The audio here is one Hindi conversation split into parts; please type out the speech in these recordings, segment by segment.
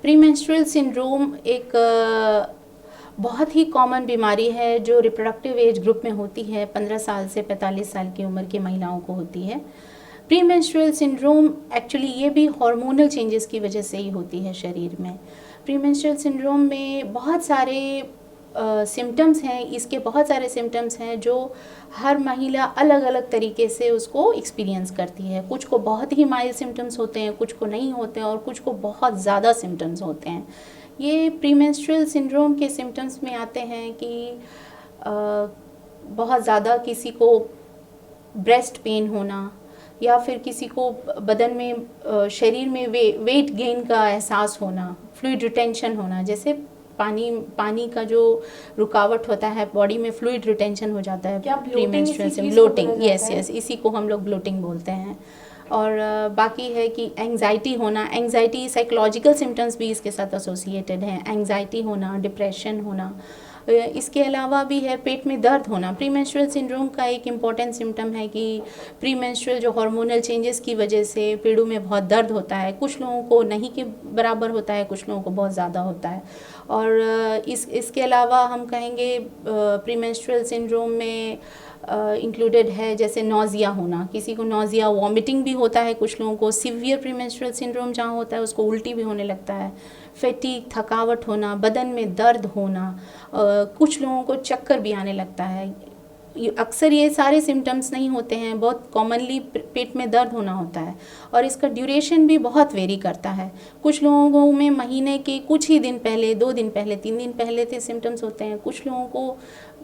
प्रीमेंस्ट्रुअल सिंड्रोम एक बहुत ही कॉमन बीमारी है जो रिप्रोडक्टिव एज ग्रुप में होती है। 15 साल से 45 साल की उम्र की महिलाओं को होती है। प्रीमेंस्ट्रुअल सिंड्रोम एक्चुअली ये भी हार्मोनल चेंजेस की वजह से ही होती है शरीर में। प्रीमेंस्ट्रुअल सिंड्रोम में बहुत सारे सिम्टम्स हैं, इसके बहुत सारे सिम्टम्स हैं जो हर महिला अलग अलग तरीके से उसको एक्सपीरियंस करती है। कुछ को बहुत ही माइल्ड सिम्टम्स होते हैं, कुछ को नहीं होते हैं और कुछ को बहुत ज़्यादा सिम्टम्स होते हैं। ये प्रीमेंस्ट्रुअल सिंड्रोम के सिम्टम्स में आते हैं कि बहुत ज़्यादा किसी को ब्रेस्ट पेन होना या फिर किसी को बदन में शरीर में वेट गेन का एहसास होना, फ्लूइड रिटेंशन होना, जैसे पानी का जो रुकावट होता है बॉडी में फ्लूइड रिटेंशन हो जाता है प्रीमेंस्ट्रुअल से। ब्लोटिंग, यस, इसी को हम लोग ब्लोटिंग बोलते हैं। और बाकी है कि एंग्जाइटी होना, एंग्जाइटी साइकोलॉजिकल सिम्टम्स भी इसके साथ एसोसिएटेड हैं। एंग्जाइटी होना, डिप्रेशन होना, इसके अलावा भी है पेट में दर्द होना। प्रीमेंस्ट्रुअल सिंड्रोम का एक इम्पॉर्टेंट सिम्टम है कि प्रीमेंस्ट्रुअल जो हार्मोनल चेंजेस की वजह से पेड़ों में बहुत दर्द होता है। कुछ लोगों को नहीं के बराबर होता है, कुछ लोगों को बहुत ज़्यादा होता है। और इसके अलावा हम कहेंगे प्रीमेंस्ट्रुअल सिंड्रोम में इंक्लूडेड है जैसे नौजिया होना, किसी को नौजिया वॉमिटिंग भी होता है। कुछ लोगों को सीवियर प्रीमेंस्ट्रुअल सिंड्रोम जहाँ होता है उसको उल्टी भी होने लगता है। फैटीग, थकावट होना, बदन में दर्द होना, कुछ लोगों को चक्कर भी आने लगता है। अक्सर ये सारे सिम्टम्स नहीं होते हैं, बहुत कॉमनली पेट में दर्द होना होता है और इसका ड्यूरेशन भी बहुत वेरी करता है। कुछ लोगों में महीने के कुछ ही दिन पहले, 2 दिन पहले, 3 दिन पहले से सिम्टम्स होते हैं। कुछ लोगों को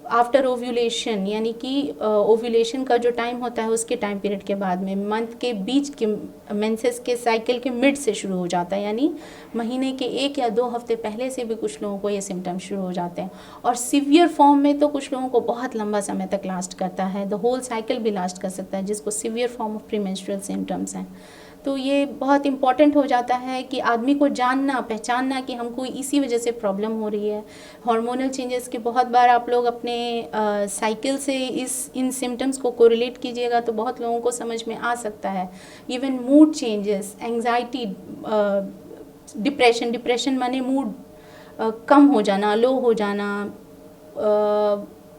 आफ्टर ओव्यूलेशन, यानी कि ओव्यूलेशन का जो टाइम होता है उसके टाइम पीरियड के बाद में, मंथ के बीच के मेंसेस के साइकिल के मिड से शुरू हो जाता है, यानी महीने के 1 या 2 हफ्ते पहले से भी कुछ लोगों को ये सिम्टम शुरू हो जाते हैं। और सीवियर फॉर्म में तो कुछ लोगों को बहुत लंबा समय तक लास्ट करता है, द होल साइकिल भी लास्ट कर सकता है, जिसको severe form of premenstrual symptoms हैं। तो ये बहुत इम्पॉर्टेंट हो जाता है कि आदमी को जानना, पहचानना कि हमको इसी वजह से प्रॉब्लम हो रही है। हार्मोनल चेंजेस के बहुत बार आप लोग अपने साइकिल से इन सिम्टम्स को कोरिलेट कीजिएगा तो बहुत लोगों को समझ में आ सकता है। Even mood changes, anxiety, depression माने मूड कम हो जाना, लो हो जाना,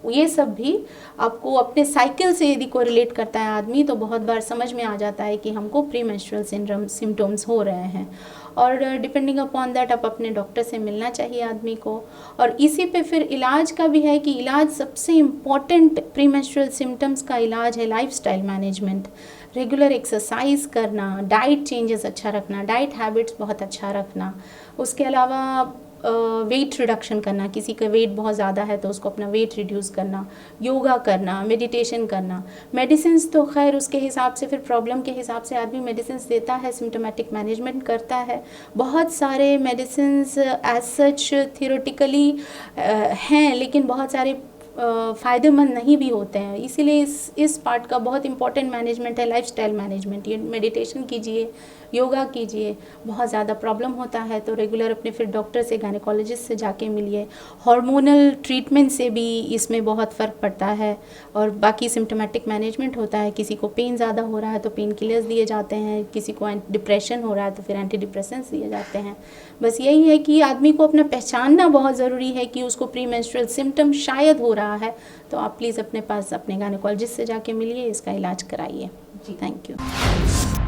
ये सब भी आपको अपने साइकिल से यदि कोरिलेट करता है आदमी तो बहुत बार समझ में आ जाता है कि हमको प्रीमेंस्ट्रुअल सिंड्रोम सिम्टम्स हो रहे हैं। और डिपेंडिंग अपॉन दैट आप अपने डॉक्टर से मिलना चाहिए आदमी को। और इसी पे फिर इलाज का भी है कि इलाज सबसे इम्पॉर्टेंट प्रीमेंस्ट्रुअल सिम्टम्स का इलाज है लाइफस्टाइल मैनेजमेंट। रेगुलर एक्सरसाइज करना, डाइट चेंजेस अच्छा रखना, डाइट हैबिट्स बहुत अच्छा रखना। उसके अलावा वेट रिडक्शन करना, किसी का वेट बहुत ज़्यादा है तो उसको अपना वेट रिड्यूस करना, योगा करना, मेडिटेशन करना। मेडिसिन्स तो खैर उसके हिसाब से, फिर प्रॉब्लम के हिसाब से आदमी मेडिसिन्स देता है, सिम्टोमेटिक मैनेजमेंट करता है। बहुत सारे मेडिसिन्स एज सच थियोरेटिकली हैं लेकिन बहुत सारे फ़ायदेमंद नहीं भी होते हैं। इसीलिए इस पार्ट का बहुत इंपॉर्टेंट मैनेजमेंट है लाइफस्टाइल मैनेजमेंट। ये मेडिटेशन कीजिए, योगा कीजिए। बहुत ज़्यादा प्रॉब्लम होता है तो रेगुलर अपने फिर डॉक्टर से, गायनेकोलॉजिस्ट से जाके मिलिए। हार्मोनल ट्रीटमेंट से भी इसमें बहुत फ़र्क पड़ता है। और बाकी सिम्टोमेटिक मैनेजमेंट होता है, किसी को पेन ज़्यादा हो रहा है तो पेन किलर्स दिए जाते हैं, किसी को डिप्रेशन हो रहा है तो फिर एंटी डिप्रेसेंट्स दिए जाते हैं। बस यही है कि आदमी को अपना पहचानना बहुत ज़रूरी है कि उसको प्रीमेंस्ट्रुअल सिम्टम शायद हो रहा है, तो आप प्लीज़ अपने पास अपने गायनेकोलॉजिस्ट से जाके मिलिए, इसका इलाज कराइए। जी, थैंक यू।